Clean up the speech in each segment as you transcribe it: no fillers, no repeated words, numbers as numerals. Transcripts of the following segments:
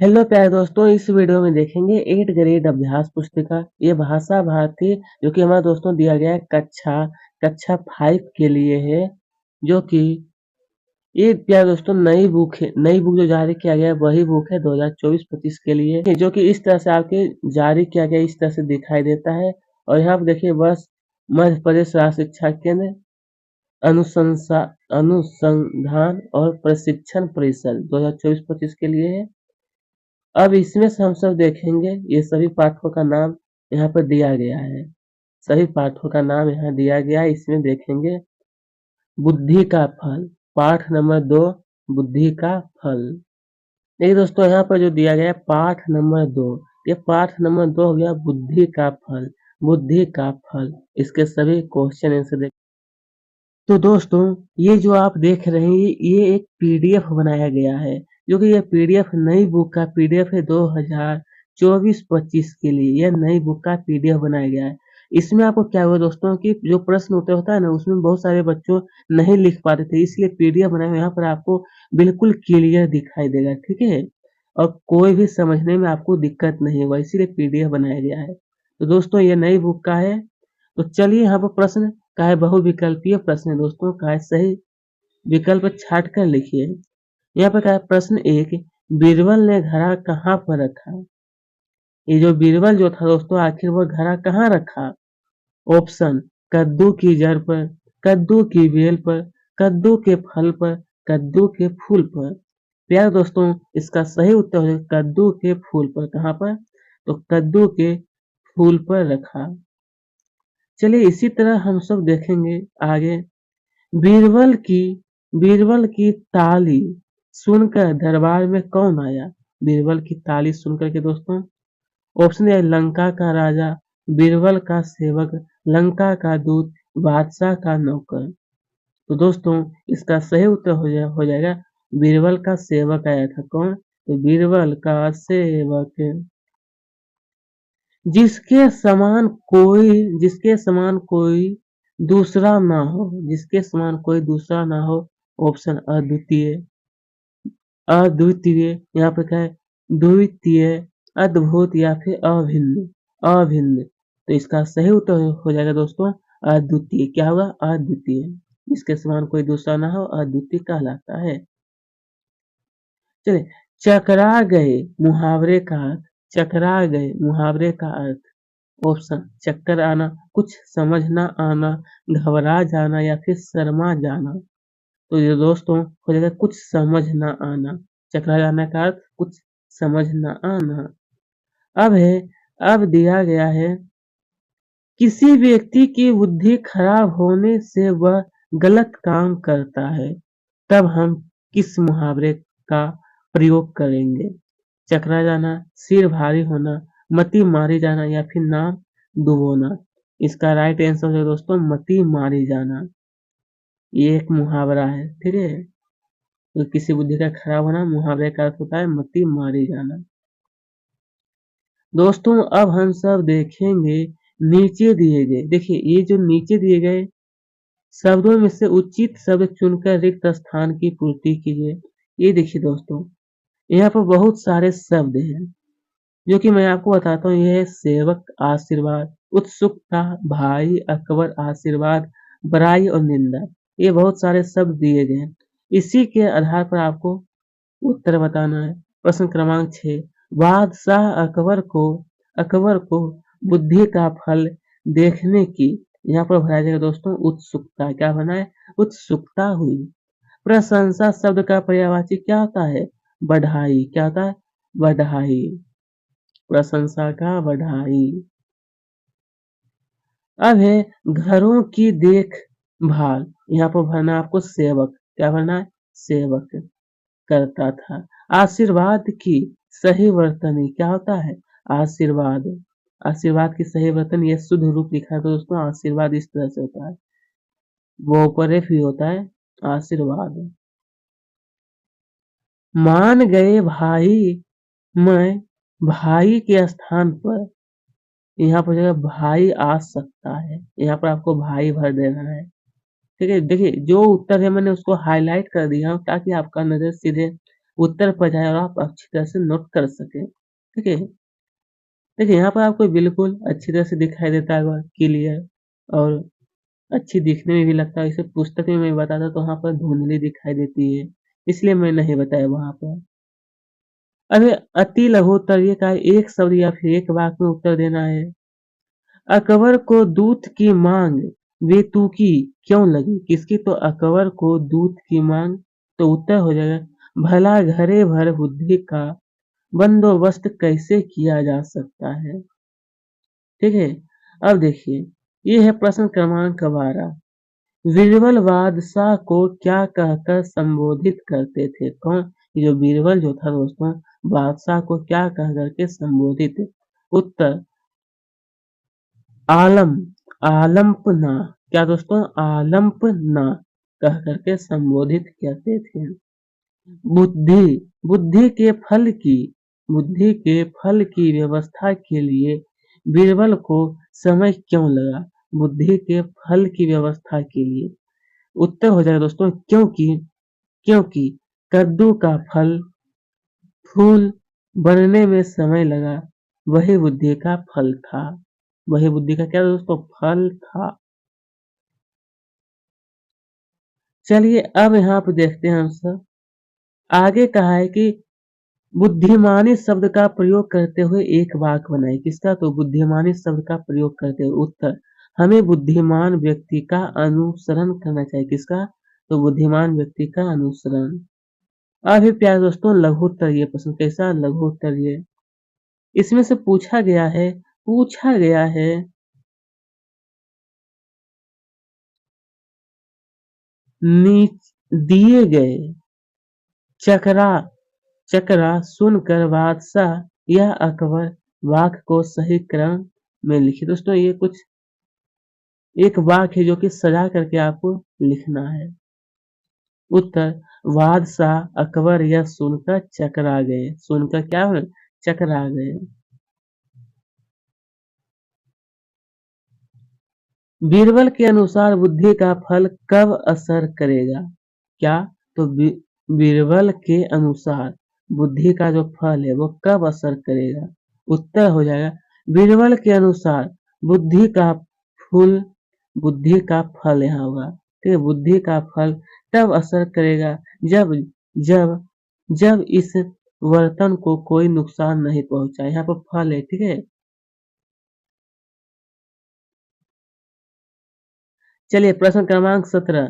Hello प्यारे दोस्तों, इस वीडियो में देखेंगे 8 ग्रेड अभ्यास पुस्तिका। ये भाषा भारती जो कि हमारे दोस्तों दिया गया है कक्षा 5 के लिए है। जो कि ये प्यारे दोस्तों नई बुक है। नई बुक जो जारी किया गया है वही बुक है 2024-25 के लिए, जो कि इस तरह से आपके जारी किया गया इस तरह से दिखाई देता है। और यहाँ पर देखिए बस मध्य प्रदेश राज्य शिक्षा केंद्र अनुशंसा अनुसंधान और प्रशिक्षण परिषद 2024-25 के लिए है। अब इसमें से हम सब देखेंगे ये सभी पाठों का नाम यहाँ पर दिया गया है। सभी पाठों का नाम यहाँ दिया गया है। इसमें देखेंगे बुद्धि का फल, पाठ नंबर 2 बुद्धि का फल। देखिए दोस्तों, यहाँ पर जो दिया गया है पाठ नंबर 2, ये पाठ नंबर 2 हो गया बुद्धि का फल। बुद्धि का फल, इसके सभी क्वेश्चन आंसर देख। तो दोस्तों, ये जो आप देख रहे हैं ये एक पीडीएफ बनाया गया है, जो कि ये पीडीएफ नई बुक का पीडीएफ है 2024-25 के लिए। यह नई बुक का पीडीएफ बनाया गया है। इसमें आपको क्या हुआ दोस्तों कि जो प्रश्न उत्तर होता है ना, उसमें बहुत सारे बच्चों नहीं लिख पाते थे, इसलिए पीडीएफ बनाया हुआ। यहाँ पर आपको बिल्कुल क्लियर दिखाई देगा, ठीक है। और कोई भी समझने में आपको दिक्कत नहीं होगा, इसीलिए पीडीएफ बनाया गया है। तो दोस्तों, ये नई बुक का है। तो चलिए यहाँ पर प्रश्न का है, बहुविकल्पीय प्रश्न है दोस्तों का है। सही विकल्प छाट कर लिखिए। यहाँ पर क्या है, प्रश्न 1, बीरबल ने घड़ा कहाँ पर रखा। ये जो बीरबल जो था दोस्तों, आखिर वो घड़ा कहाँ रखा। ऑप्शन, कद्दू की जड़ पर, कद्दू की बेल पर, कद्दू के फल पर, कद्दू के फूल पर। प्यारे दोस्तों, इसका सही उत्तर है कद्दू के फूल पर। कहाँ पर, तो कद्दू के फूल पर रखा। चलिए इसी तरह हम सब देखेंगे आगे। बीरबल की बीरबल की ताली सुनकर दरबार में कौन आया। बीरबल की ताली सुनकर के दोस्तों, ऑप्शन है लंका का राजा, बीरबल का सेवक, लंका का दूत, बादशाह का नौकर। तो दोस्तों, इसका सही उत्तर हो जाएगा बीरबल का सेवक आया था। कौन, तो बीरबल का सेवक। जिसके समान कोई दूसरा ना हो, जिसके समान कोई दूसरा ना हो। ऑप्शन अद्वितीय, अद्वितीय यहाँ पे क्या है, द्वितीय, अद्भुत या फिर अभिन्न। अभिन्न, तो इसका सही उत्तर हो जाएगा दोस्तों अद्वितीय। क्या होगा, अद्वितीय। इसके समान कोई दूसरा ना हो, अद्वितीय कहलाता है। चलिए, चकरा गए मुहावरे का अर्थ। चकरा गए मुहावरे का अर्थ, ऑप्शन चक्कर आना, कुछ समझ ना आना, घबरा जाना या फिर शर्मा जाना। तो ये दोस्तों हो जाएगा कुछ समझ ना आना। चकरा जाना का अर्थ कुछ समझ ना आना। अब दिया गया है, किसी व्यक्ति की बुद्धि खराब होने से वह गलत काम करता है, तब हम किस मुहावरे का प्रयोग करेंगे। चकरा जाना, सिर भारी होना, मती मारी जाना या फिर नाम डुबोना। इसका राइट आंसर है दोस्तों मती मारी जाना। ये एक मुहावरा है, ठीक है। तो किसी बुद्धि का खराब होना, मुहावरे का अर्थ होता है मती मारी जाना। दोस्तों, अब हम सब देखेंगे नीचे दिए गए। देखिए ये जो नीचे दिए गए शब्दों में से उचित शब्द चुनकर रिक्त स्थान की पूर्ति कीजिए। ये देखिए दोस्तों, यहाँ पर बहुत सारे शब्द हैं, जो कि मैं आपको बताता हूँ। ये है सेवक, आशीर्वाद, उत्सुकता, भाई, अकबर, आशीर्वाद, बड़ाई और निंदा। ये बहुत सारे शब्द दिए गए हैं। इसी के आधार पर आपको उत्तर बताना है। प्रश्न क्रमांक 6, बादशाह अकबर को बुद्धि का फल देखने की, यहाँ पर भरा जाएगा दोस्तों उत्सुकता। क्या बना है, उत्सुकता हुई। प्रशंसा शब्द का पर्यायवाची क्या होता है, बढ़ाई। क्या होता है, बढ़ाई। प्रशंसा का बढ़ाई। अब है घरों की देखभाल, यहाँ पर भरना आपको सेवक। क्या भरना है, सेवक करता था। आशीर्वाद की सही वर्तनी क्या होता है, आशीर्वाद। आशीर्वाद की सही वर्तन, ये शुद्ध रूप लिखा है दोस्तों। आशीर्वाद इस तरह से होता है, वो ऊपर भी होता है आशीर्वाद। मान गए भाई, मैं भाई के स्थान पर, यहाँ पर जगह भाई आ सकता है, यहाँ पर आपको भाई भर देना है, ठीक है। देखिए जो उत्तर है मैंने उसको हाईलाइट कर दिया हूँ ताकि आपका नजर सीधे उत्तर पर जाए और आप अच्छी तरह से नोट कर सकें। ठीक है, देखिए यहाँ पर आपको बिल्कुल अच्छी तरह से दिखाई देता है क्लियर और अच्छी दिखने में भी लगता है। इसे पुस्तक में मैं बताता तो वहाँ पर धुंधली दिखाई देती है, इसलिए मैं नहीं बताया वहाँ पर। अब अति लघु उत्तर का एक शब्द या फिर एक वाक्य में उत्तर देना है। अकबर को दूध की मांग बेतुकी क्यों लगी? किसकी? तो अकबर को दूध की मांग। तो उत्तर हो जाएगा भला घरे भर बुद्धि का बंदोबस्त कैसे किया जा सकता है। ठीक है, अब देखिए ये है प्रश्न क्रमांक 12। बीरबल बादशाह को क्या कहकर संबोधित करते थे? कौन? ये जो बीरबल जो था दोस्तों, बादशाह को क्या कह करके संबोधित? उत्तर आलम, आलम्पना। क्या दोस्तों? आलम्पना कह करके संबोधित करते थे। बुद्धि, बुद्धि के फल की, बुद्धि के फल की व्यवस्था के लिए बीरबल को समय क्यों लगा? बुद्धि के फल की व्यवस्था के लिए उत्तर हो जाएगा दोस्तों क्योंकि, क्योंकि कद्दू का फल फूल बनने में समय लगा, वही बुद्धि का फल था। वही बुद्धि का क्या दोस्तों? फल था। चलिए अब यहाँ पे देखते हैं हम सब आगे कहा है कि बुद्धिमानी शब्द का प्रयोग करते हुए एक वाक्य बनाए। किसका? तो बुद्धिमानी शब्द का प्रयोग करते हुए। उत्तर हमें बुद्धिमान व्यक्ति का अनुसरण करना चाहिए। किसका? तो बुद्धिमान व्यक्ति का अनुसरण। अभी प्यारे दोस्तों लघु उत्तर ये प्रश्न कैसा? लघु उत्तर ये इसमें से पूछा गया है नीच दिए गए चकरा चकरा सुनकर बादशाह या अकबर वाक्य को सही क्रम में लिखे। दोस्तों ये कुछ एक वाक्य है जो कि सजा करके आपको लिखना है। उत्तर बादशाह अकबर यह सुनकर चकरा गए। सुनकर क्या हुए? चकरा गए। बीरबल के अनुसार बुद्धि का फल कब असर करेगा? क्या? तो बीरबल के अनुसार बुद्धि का जो फल है वो कब असर करेगा? उत्तर हो जाएगा बीरबल के अनुसार बुद्धि का फूल, बुद्धि का फल यहाँ होगा। ठीक है, बुद्धि का फल तब असर करेगा जब जब जब इस वर्तन को कोई नुकसान नहीं पहुंचाए। यहाँ पर फल है। ठीक है, चलिए प्रश्न क्रमांक 17।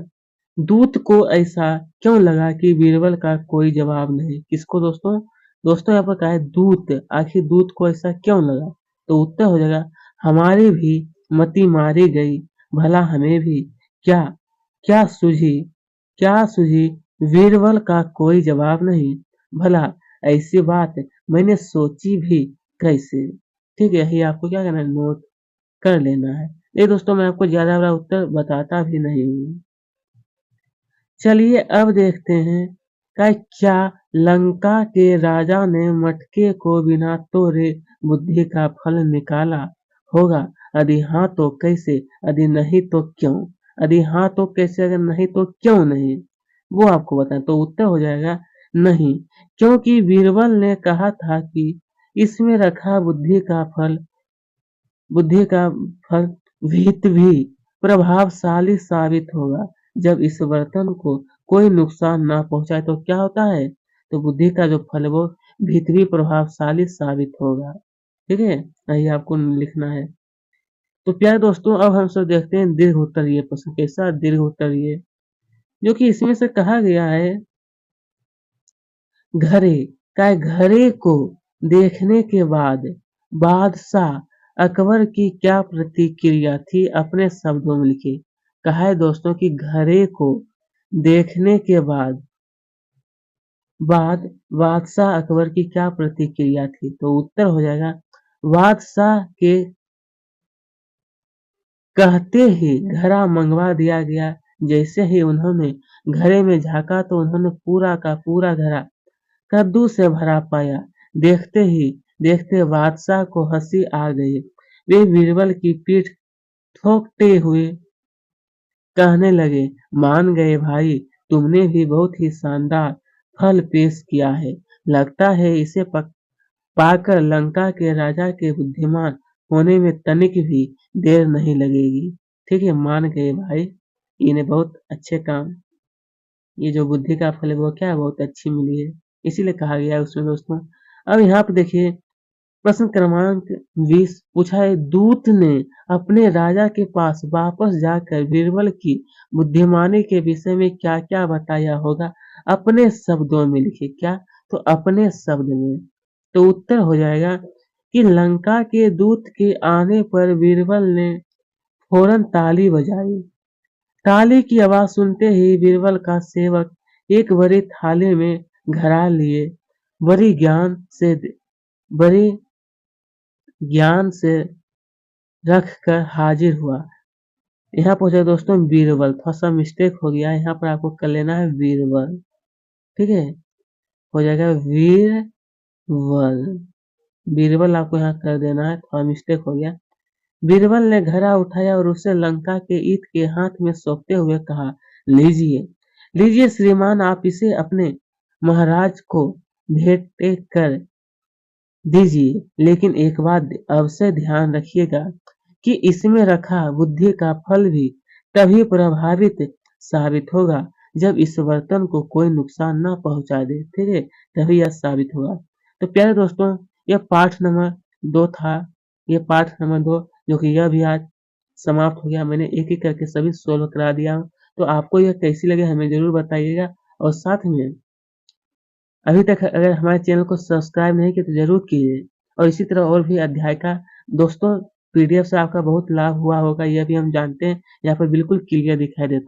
दूत को ऐसा क्यों लगा कि बीरबल का कोई जवाब नहीं? किसको दोस्तों? दोस्तों यहाँ पर कहा है दूत, आखिर दूत को ऐसा क्यों लगा? तो उत्तर हो जाएगा हमारी भी मति मारी गई, भला हमें भी क्या क्या सूझी, क्या सूझी बीरबल का कोई जवाब नहीं, भला ऐसी बात मैंने सोची भी कैसे। ठीक है, यही आपको क्या करना है? नोट कर लेना है। ये दोस्तों मैं आपको ज्यादा बड़ा उत्तर बताता भी नहीं हूँ। चलिए अब देखते हैं क्या लंका के राजा ने मटके को बिना तोड़े बुद्धि का फल निकाला होगा? यदि हाँ तो कैसे? यदि नहीं तो क्यों? यदि हाँ तो कैसे, अगर नहीं तो क्यों नहीं, वो आपको बताएं। तो उत्तर हो जाएगा नहीं, क्योंकि बीरबल ने कहा था कि इसमें रखा बुद्धि का फल विहित भी प्रभावशाली साबित होगा। जब इस बर्तन को कोई नुकसान ना पहुंचाए तो क्या होता है? तो बुद्धि का जो फल है वो विहित भी प्रभावशाली साबित होगा। ठीक है, यही आपको लिखना है। तो प्यारे दोस्तों अब हम सब देखते हैं दीर्घ उत्तरीय प्रश्न। कैसा? दीर्घ उत्तरीय, जो कि इसमें से कहा गया है घरे घरे को देखने के बाद बादशाह अकबर की क्या प्रतिक्रिया थी? अपने शब्दों में लिखे। कहा है दोस्तों कि घरे को देखने के बाद बादशाह अकबर की क्या प्रतिक्रिया थी? तो उत्तर हो जाएगा बादशाह के कहते ही घड़ा मंगवा दिया गया। जैसे ही उन्होंने घड़े में झांका तो उन्होंने पूरा का पूरा घड़ा कद्दू से भरा पाया। देखते ही देखते बादशाह को हंसी आ गई। वे बीरबल की पीठ ठोकते हुए कहने लगे, मान गए भाई, तुमने भी बहुत ही शानदार फल पेश किया है। लगता है इसे पाकर लंका के राजा के बुद्धिमान होने में तनिक भी देर नहीं लगेगी। ठीक है, मान गए भाई, इन्हें बहुत अच्छे काम, ये जो बुद्धि का फल है वो क्या है, बहुत अच्छी मिली है, इसीलिए कहा गया है उसमें दोस्तों। अब यहाँ पे देखिए प्रश्न क्रमांक 20 पूछा है, दूत ने अपने राजा के पास वापस जाकर बीरबल की बुद्धिमानी के विषय में क्या क्या बताया होगा, अपने शब्दों में लिखिए। क्या? तो अपने शब्द में। तो उत्तर हो जाएगा कि लंका के दूत के आने पर बीरबल ने फौरन ताली बजाई। ताली की आवाज सुनते ही बीरबल का सेवक एक बड़ी थाली में घड़ा लिए बड़ी बड़ी ज्ञान से रख कर हाजिर हुआ। यहाँ पहुंचा दोस्तों बीरबल, थोड़ा सा मिस्टेक हो गया, यहाँ पर आपको कर लेना है बीरबल। ठीक है, हो जाएगा वीरबल, बीरबल आपको यहाँ कर देना है, थोड़ा मिस्टेक हो गया। बीरबल ने घड़ा उठाया और उसे लंका के ईंट के हाथ में सौंपते हुए कहा, लीजिए लीजिए श्रीमान, आप इसे अपने महाराज को भेंट कर दीजिए, लेकिन एक बात अवश्य ध्यान रखिएगा कि इसमें रखा बुद्धि का फल भी तभी प्रभावित साबित होगा जब इस बर्तन को कोई नुकसान न पहुंचा दे। ठीक है, तभी यह साबित होगा। तो प्यारे दोस्तों, यह पाठ नंबर 2 था, ये पाठ नंबर 2 जो कि यह भी आज समाप्त हो गया। मैंने एक एक करके सभी सोल्व करा दिया। तो आपको यह कैसी लगे हमें जरूर बताइएगा, और साथ में अभी तक अगर हमारे चैनल को सब्सक्राइब नहीं किया तो जरूर कीजिए, और इसी तरह और भी अध्याय का दोस्तों पीडीएफ से आपका बहुत लाभ हुआ होगा, यह भी हम जानते हैं। यहाँ पर बिल्कुल क्लियर दिखाई देता है।